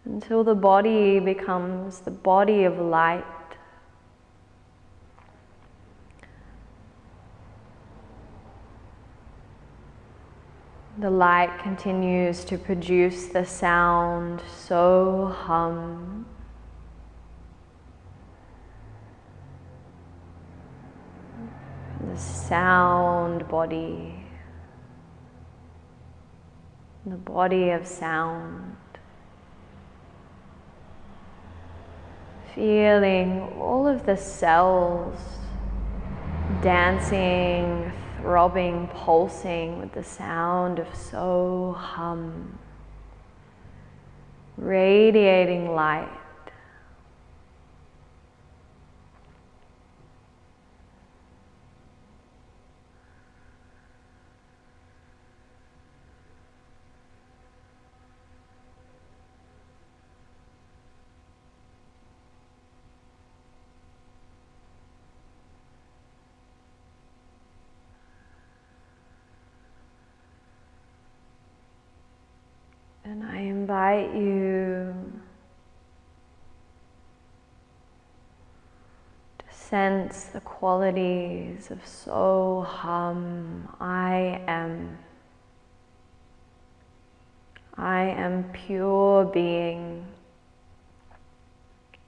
until the body becomes the body of light. The light continues to produce the sound So Hum. The sound body, the body of sound. Feeling all of the cells dancing, throbbing, pulsing with the sound of So Hum, radiating light. And I invite you to sense the qualities of So Hum. I am. I am pure being.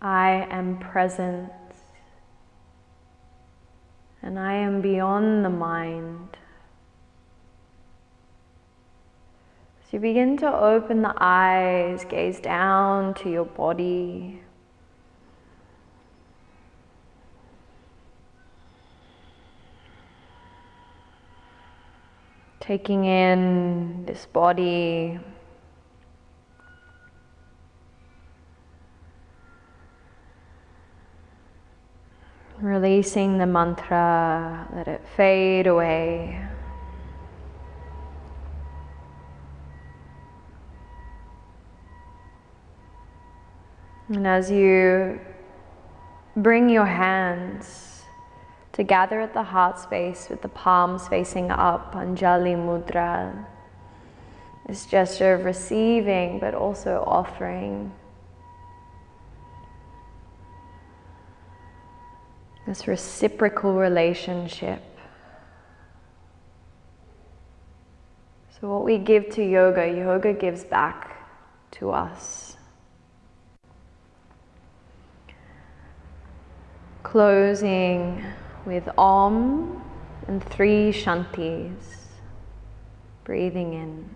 I am presence. And I am beyond the mind. So you begin to open the eyes, gaze down to your body. Taking in this body. Releasing the mantra, let it fade away. And as you bring your hands to gather at the heart space with the palms facing up, Anjali Mudra, this gesture of receiving but also offering. This reciprocal relationship. So what we give to yoga, yoga gives back to us. Closing with Om and 3 Shantis. Breathing in.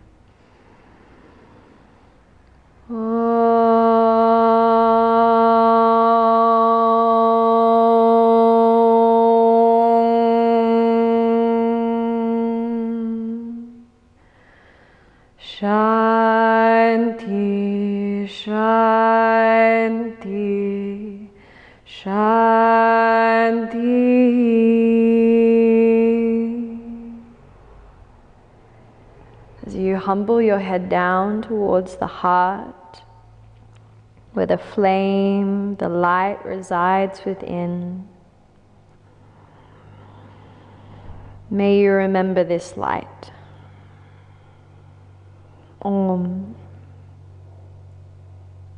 Shanti, Shanti, Shanti. As you humble your head down towards the heart, where the flame, the light resides within, may you remember this light. Om.